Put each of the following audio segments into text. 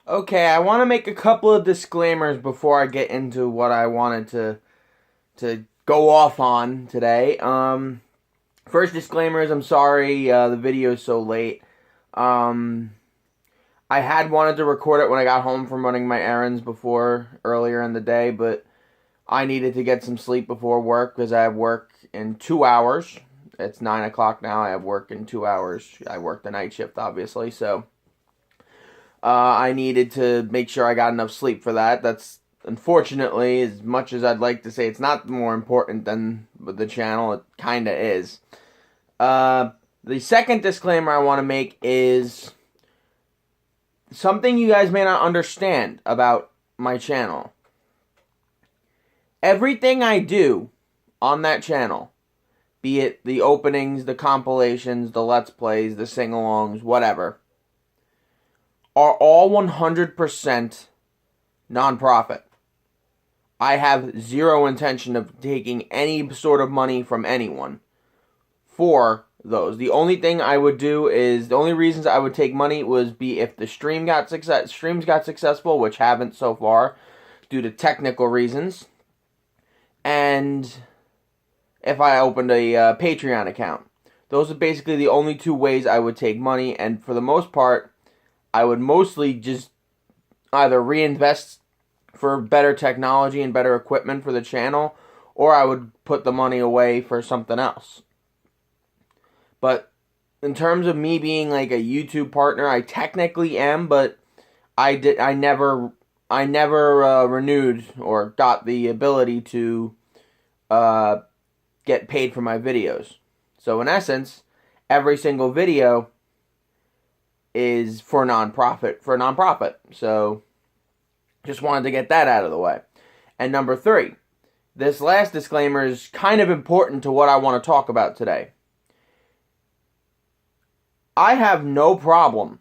Okay, I want to make a couple of disclaimers before I get into what I wanted to go off on today. First disclaimer is I'm sorry the video is so late. Um, I had wanted to record it when I got home from running my errands before earlier in the day, but I needed to get some sleep before work because I have work in 2 hours. It's 9 o'clock now. I have work in 2 hours. I work the night shift, obviously, so I needed to make sure I got enough sleep for that. That's unfortunately, as much as I'd like to say it's not more important than the channel, it kind of is. The second disclaimer I want to make is something you guys may not understand about my channel. Everything I do on that channel, be it the openings, the compilations, the let's plays, the sing-alongs, whatever, are all 100% non-profit. I have zero intention of taking any sort of money from anyone for those. The only thing I would do is the only reasons I would take money was be if the streams got successful, which haven't so far due to technical reasons, and if I opened a Patreon account. Those are basically the only two ways I would take money, and for the most part, I would mostly just either reinvest for better technology and better equipment for the channel, or I would put the money away for something else. But in terms of me being like a YouTube partner, I technically am, but I never renewed or got the ability to uh, get paid for my videos. So in essence, every single video is for nonprofit. So just wanted to get that out of the way. And number three, this last disclaimer is kind of important to what I want to talk about today. I have no problem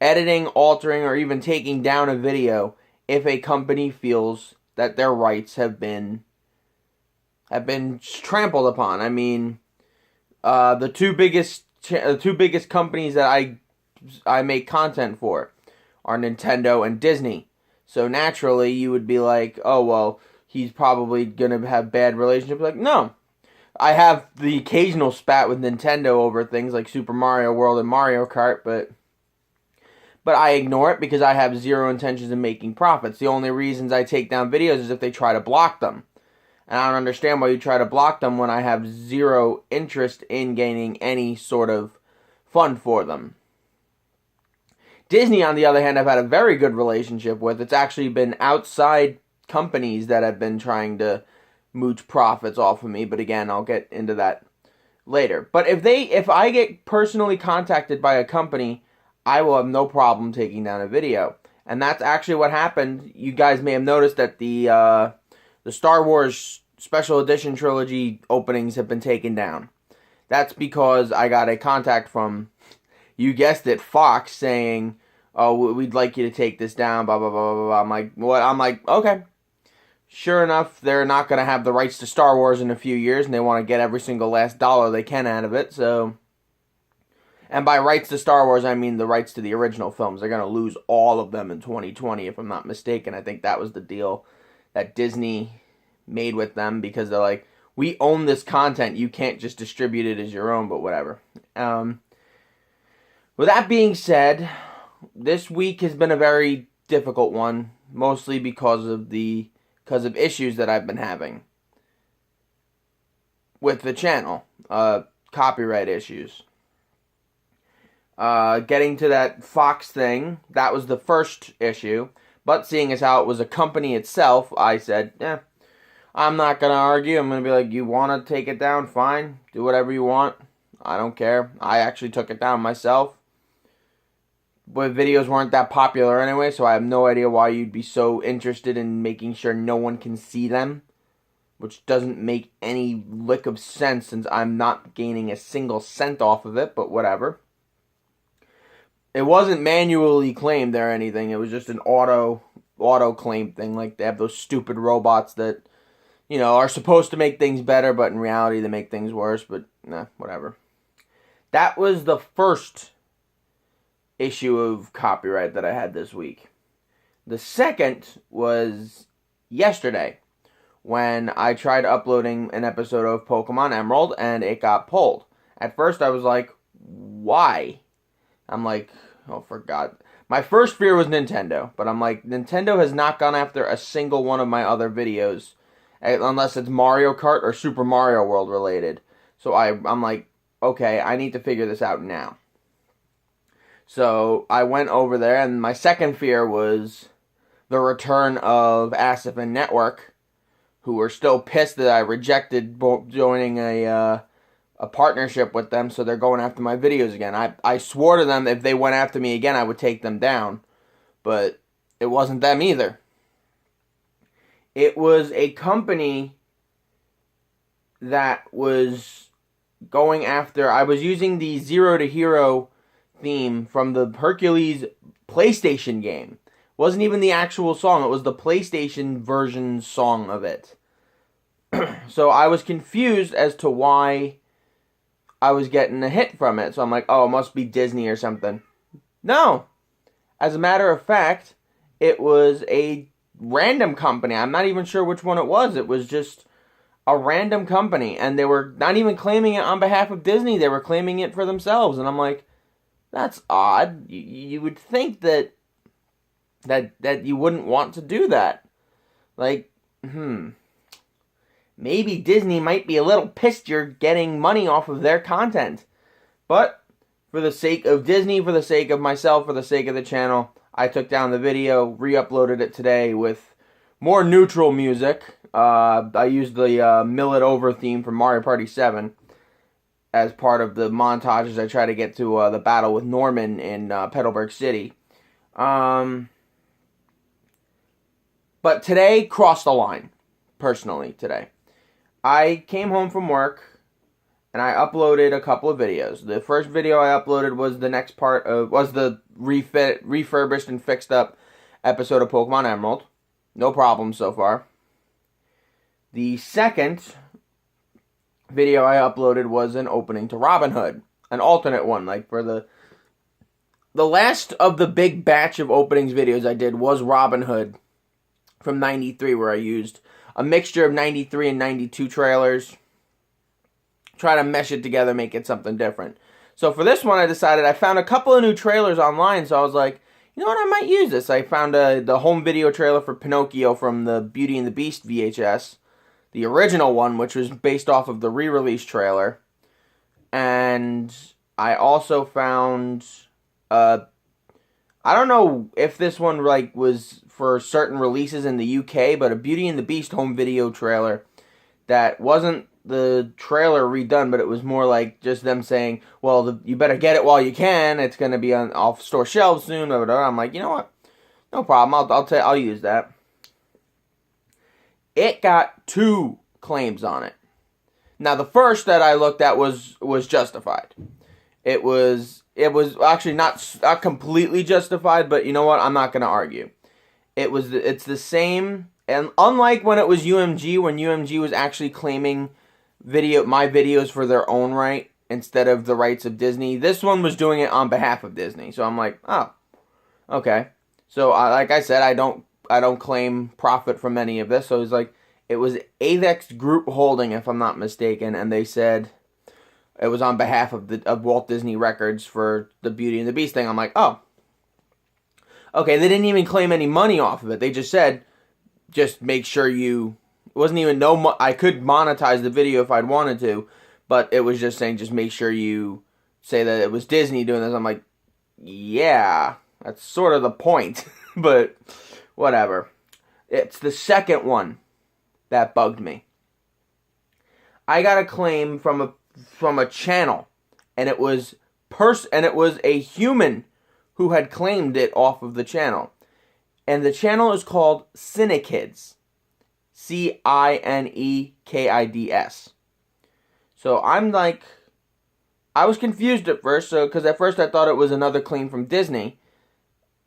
editing, altering, or even taking down a video if a company feels that their rights have been trampled upon. I mean, the two biggest companies that I make content for are Nintendo and Disney. So naturally, you would be like, oh well, he's probably gonna have bad relationships. Like, no, I have the occasional spat with Nintendo over things like Super Mario World and Mario Kart, but I ignore it because I have zero intentions of making profits. The only reasons I take down videos is if they try to block them. And I don't understand why you try to block them when I have zero interest in gaining any sort of fund for them. Disney, on the other hand, I've had a very good relationship with. It's actually been outside companies that have been trying to mooch profits off of me, but again, I'll get into that later. But if I get personally contacted by a company, I will have no problem taking down a video. And that's actually what happened. You guys may have noticed that the Star Wars Special Edition trilogy openings have been taken down. That's because I got a contact from, you guessed it, Fox, saying, "Oh, we'd like you to take this down." Blah blah blah blah blah. I'm like, what? I'm like, okay. Sure enough, they're not going to have the rights to Star Wars in a few years, and they want to get every single last dollar they can out of it. So, and by rights to Star Wars, I mean the rights to the original films. They're going to lose all of them in 2020, if I'm not mistaken. I think that was the deal that Disney made with them because they're like, we own this content. You can't just distribute it as your own, but whatever. With that being said, this week has been a very difficult one, mostly because of issues that I've been having with the channel, copyright issues. Getting to that Fox thing, that was the first issue. But seeing as how it was a company itself, I said, I'm not going to argue. I'm going to be like, you want to take it down? Fine. Do whatever you want. I don't care. I actually took it down myself. But videos weren't that popular anyway, so I have no idea why you'd be so interested in making sure no one can see them. Which doesn't make any lick of sense since I'm not gaining a single cent off of it, but whatever. It wasn't manually claimed or anything. It was just an auto claim thing. Like they have those stupid robots that, are supposed to make things better, but in reality they make things worse. But whatever. That was the first issue of copyright that I had this week. The second was yesterday, when I tried uploading an episode of Pokemon Emerald and it got pulled. At first I was like, why? I'm like, oh, for God. My first fear was Nintendo, but I'm like, Nintendo has not gone after a single one of my other videos, unless it's Mario Kart or Super Mario World related. So I'm like, okay, I need to figure this out now. So I went over there, and my second fear was the return of Asif and Network, who were still pissed that I rejected joining a partnership with them, so they're going after my videos again. I swore to them that if they went after me again, I would take them down. But it wasn't them either. It was a company that was going after... I was using the Zero to Hero theme from the Hercules PlayStation game. It wasn't even the actual song. It was the PlayStation version song of it. So I was confused as to why I was getting a hit from it. So I'm like, oh, it must be Disney or something. No. As a matter of fact, it was a random company. I'm not even sure which one it was. It was just a random company. And they were not even claiming it on behalf of Disney. They were claiming it for themselves. And I'm like, that's odd. You would think that you wouldn't want to do that. Like, maybe Disney might be a little pissed you're getting money off of their content. But for the sake of Disney, for the sake of myself, for the sake of the channel, I took down the video, re-uploaded it today with more neutral music. I used the Mill It Over theme from Mario Party 7 as part of the montages I try to get to the battle with Norman in Petalburg City. But today crossed the line, personally, today. I came home from work, and I uploaded a couple of videos. The first video I uploaded was the refurbished and fixed up episode of Pokemon Emerald. No problem so far. The second video I uploaded was an opening to Robin Hood, an alternate one, like for the last of the big batch of openings videos I did was Robin Hood from 93, where I used a mixture of 93 and 92 trailers. Try to mesh it together, make it something different. So for this one, I found a couple of new trailers online, so I was like, you know what, I might use this. I found the home video trailer for Pinocchio from the Beauty and the Beast VHS. The original one, which was based off of the re-release trailer. And I also found... I don't know if this one was for certain releases in the UK, but a Beauty and the Beast home video trailer that wasn't the trailer redone, but it was more like just them saying, well, you better get it while you can. It's going to be on off store shelves soon. Blah, blah, blah. I'm like, you know what? No problem. I'll use that. It got 2 claims on it. Now, the first that I looked at was justified. It was actually not completely justified, but you know what? I'm not going to argue. It's the same, and unlike when it was UMG, when UMG was actually claiming my videos for their own right instead of the rights of Disney, this one was doing it on behalf of Disney. So I'm like, oh, okay. So like I said, I don't claim profit from any of this. So it was Avex Group Holding, if I'm not mistaken, and they said it was on behalf of Walt Disney Records for the Beauty and the Beast thing. I'm like, oh, okay. They didn't even claim any money off of it. They just said, just make sure you. It wasn't even I could monetize the video if I'd wanted to, but it was just saying, just make sure you say that it was Disney doing this. I'm like, yeah, that's sort of the point, but whatever. It's the second one that bugged me. I got a claim from a channel, and it was a human who had claimed it off of the channel. And the channel is called Cinekids. Cinekids. So I'm like, I was confused at first, because at first I thought it was another claim from Disney.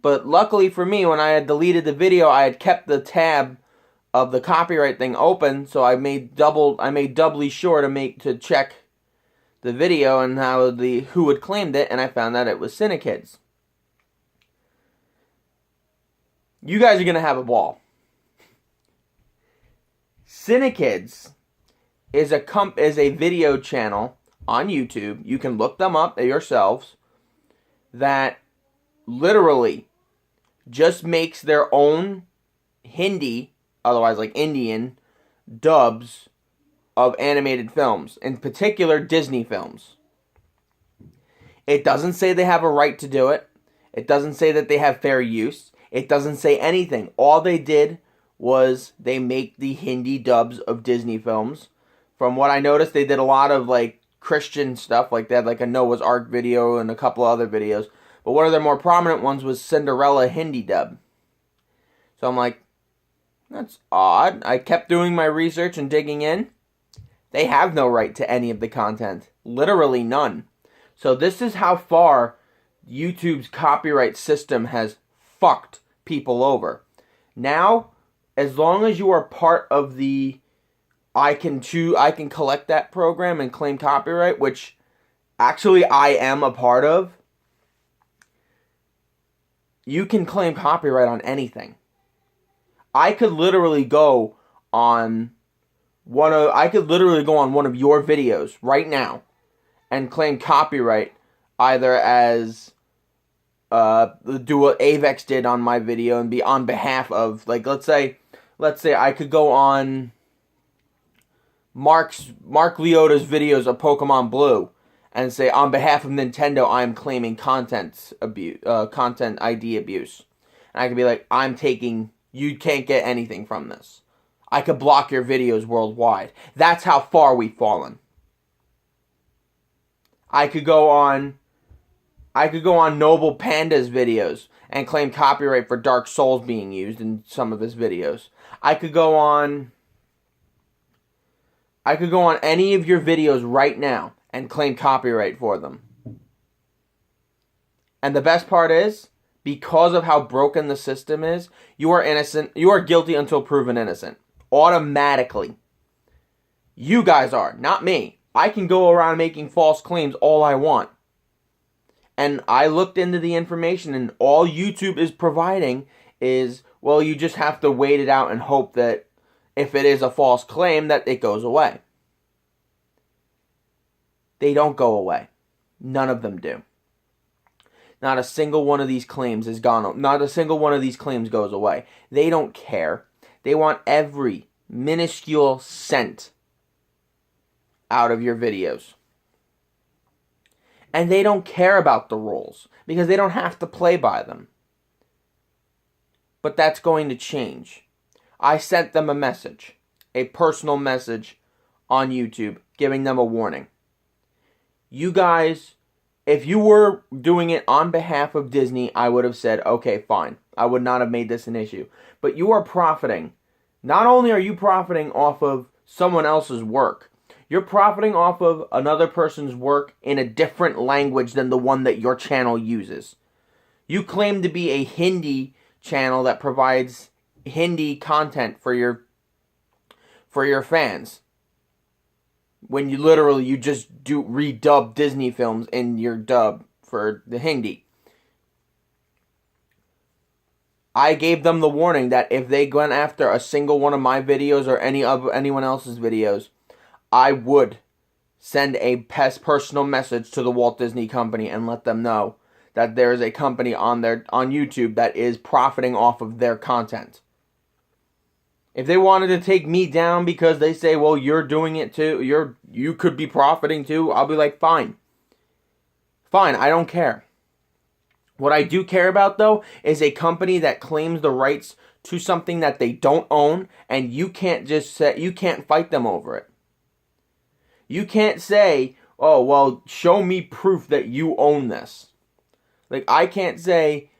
But luckily for me, when I had deleted the video, I had kept the tab of the copyright thing open, so I made doubly sure to check the video and who had claimed it, and I found that it was Cinekids. You guys are going to have a ball. Cinekids is a video channel on YouTube. You can look them up yourselves. That literally just makes their own Hindi, otherwise like Indian, dubs of animated films, in particular Disney films. It doesn't say they have a right to do it. It doesn't say that they have fair use. It doesn't say anything. All they did was they make the Hindi dubs of Disney films. From what I noticed, they did a lot of like Christian stuff, like they had like a Noah's Ark video and a couple of other videos. But one of their more prominent ones was Cinderella Hindi dub. So I'm like, that's odd. I kept doing my research and digging in. They have no right to any of the content. Literally none. So this is how far YouTube's copyright system has fucked people over. Now, as long as you are part of the I can collect that program and claim copyright, which actually I am a part of, you can claim copyright on anything. I could literally go on one of your videos right now and claim copyright, either as do what Avex did on my video and be on behalf of, like, let's say I could go on Mark Leota's videos of Pokemon Blue and say, on behalf of Nintendo, I'm claiming content ID abuse. And I could be like, you can't get anything from this. I could block your videos worldwide. That's how far we've fallen. I could go on Noble Panda's videos and claim copyright for Dark Souls being used in some of his videos. I could go on any of your videos right now and claim copyright for them. And the best part is, because of how broken the system is, you are innocent. You are guilty until proven innocent. Automatically. You guys are, not me. I can go around making false claims all I want. And I looked into the information, and all YouTube is providing is, well, you just have to wait it out and hope that if it is a false claim, that it goes away. They don't go away. None of them do. Not a single one of these claims is gone. Not a single one of these claims goes away. They don't care. They want every minuscule cent out of your videos. And they don't care about the rules because they don't have to play by them. But that's going to change. I sent them a message, a personal message on YouTube, giving them a warning. You guys, if you were doing it on behalf of Disney, I would have said, okay, fine. I would not have made this an issue. But you are profiting. Not only are you profiting off of someone else's work, you're profiting off of another person's work in a different language than the one that your channel uses. You claim to be a Hindi channel that provides Hindi content for your fans, when you just redub Disney films in your dub for the Hindi. I gave them the warning that if they went after a single one of my videos or anyone else's videos, I would send a personal message to the Walt Disney Company and let them know that there is a company on YouTube that is profiting off of their content. If they wanted to take me down because they say, well, you're doing it too, you could be profiting too, I'll be like, fine. Fine, I don't care. What I do care about, though, is a company that claims the rights to something that they don't own, and you can't fight them over it. You can't say, oh, well, show me proof that you own this. Like, I can't say,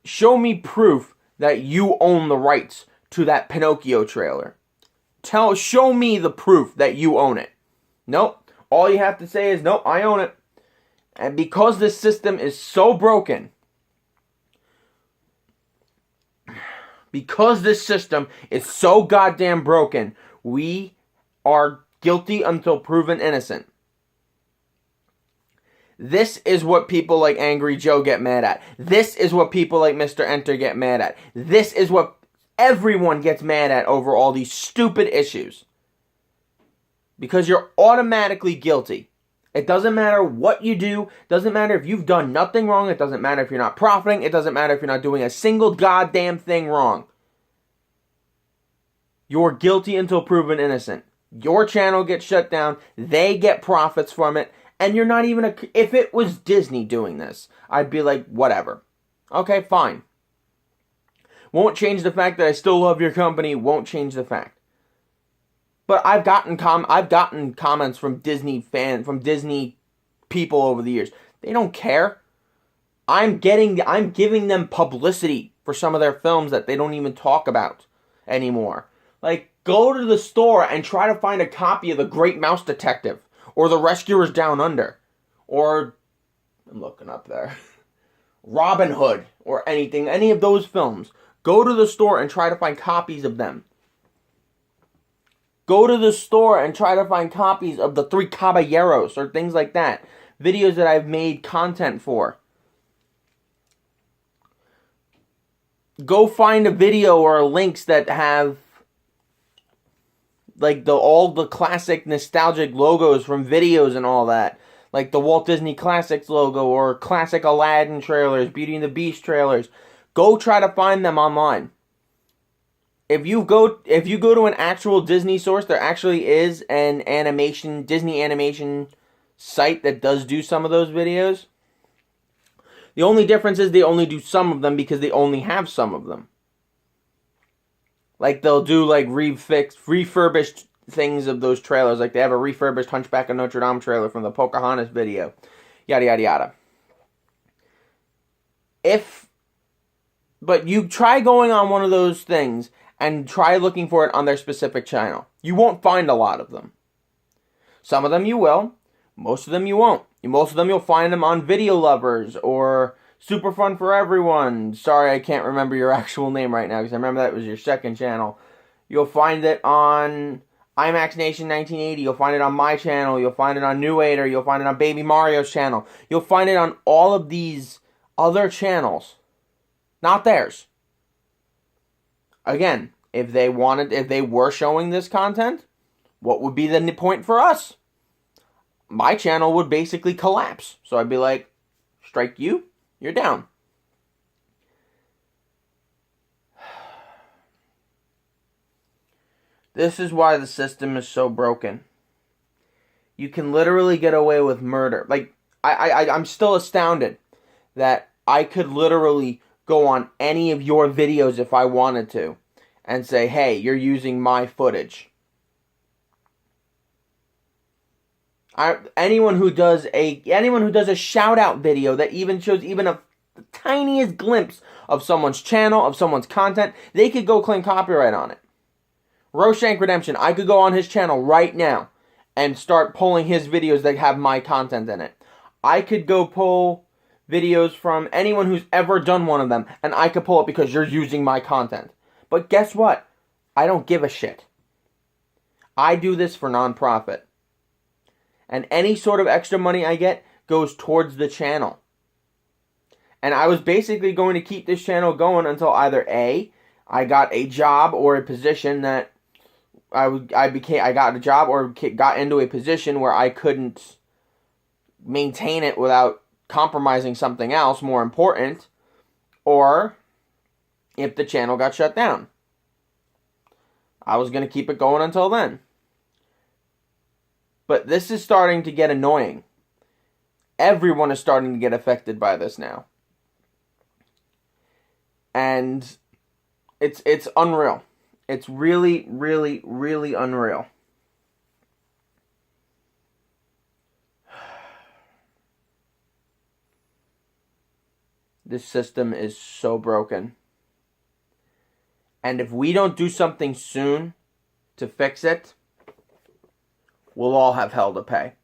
show me proof that you own the rights to that Pinocchio trailer. Show me the proof that you own it. Nope. All you have to say is, nope, I own it. And because this system is so broken, we are guilty until proven innocent. This is what people like Angry Joe get mad at. This is what people like Mr. Enter get mad at. This is what everyone gets mad at over all these stupid issues. Because you're automatically guilty. It doesn't matter what you do. It doesn't matter if you've done nothing wrong. It doesn't matter if you're not profiting. It doesn't matter if you're not doing a single goddamn thing wrong. You're guilty until proven innocent. Your channel gets shut down. They get profits from it. And you're not even if it was Disney doing this, I'd be like, whatever. Okay, fine. Won't change the fact that I still love your company. Won't change the fact. But I've gotten comments from Disney people over the years. They don't care. I'm giving them publicity for some of their films that they don't even talk about anymore. Like, go to the store and try to find a copy of The Great Mouse Detective or The Rescuers Down Under or I'm looking up there. Robin Hood or any of those films. Go to the store and try to find copies of them. Go to the store and try to find copies of The Three Caballeros or things like that. Videos that I've made content for. Go find a video or links that have like all the classic nostalgic logos from videos and all that. Like the Walt Disney Classics logo or classic Aladdin trailers, Beauty and the Beast trailers. Go try to find them online. If you go to an actual Disney source, there actually is an Disney animation site that does do some of those videos. The only difference is they only do some of them because they only have some of them. Like they'll do like refurbished things of those trailers. Like they have a refurbished Hunchback of Notre Dame trailer from the Pocahontas video. Yada yada yada. But you try going on one of those things and try looking for it on their specific channel. You won't find a lot of them. Some of them you will. Most of them you won't. Most of them you'll find them on Video Lovers or Super Fun for Everyone. Sorry, I can't remember your actual name right now because I remember that was your second channel. You'll find it on IMAX Nation 1980. You'll find it on my channel. You'll find it on New Aider. You'll find it on Baby Mario's channel. You'll find it on all of these other channels. Not theirs. Again, if they were showing this content, what would be the point for us? My channel would basically collapse. So I'd be like, strike you, you're down. This is why the system is so broken. You can literally get away with murder. Like, I'm still astounded that I could literally go on any of your videos if I wanted to and say, hey, you're using my footage. Anyone who does a shout out video that even shows even the tiniest glimpse of someone's channel, of someone's content, they could go claim copyright on it. Roshank Redemption, I could go on his channel right now and start pulling his videos that have my content in it. I could go pull videos from anyone who's ever done one of them, and I could pull it because you're using my content. But guess what? I don't give a shit. I do this for nonprofit. And any sort of extra money I get goes towards the channel. And I was basically going to keep this channel going until either A, I got a job or a position that I got a job or got into a position where I couldn't maintain it without compromising something else more important, or if the channel got shut down. I was going to keep it going until then. But this is starting to get annoying. Everyone is starting to get affected by this now. And it's unreal. It's really, really, really unreal. This system is so broken. And if we don't do something soon to fix it, we'll all have hell to pay.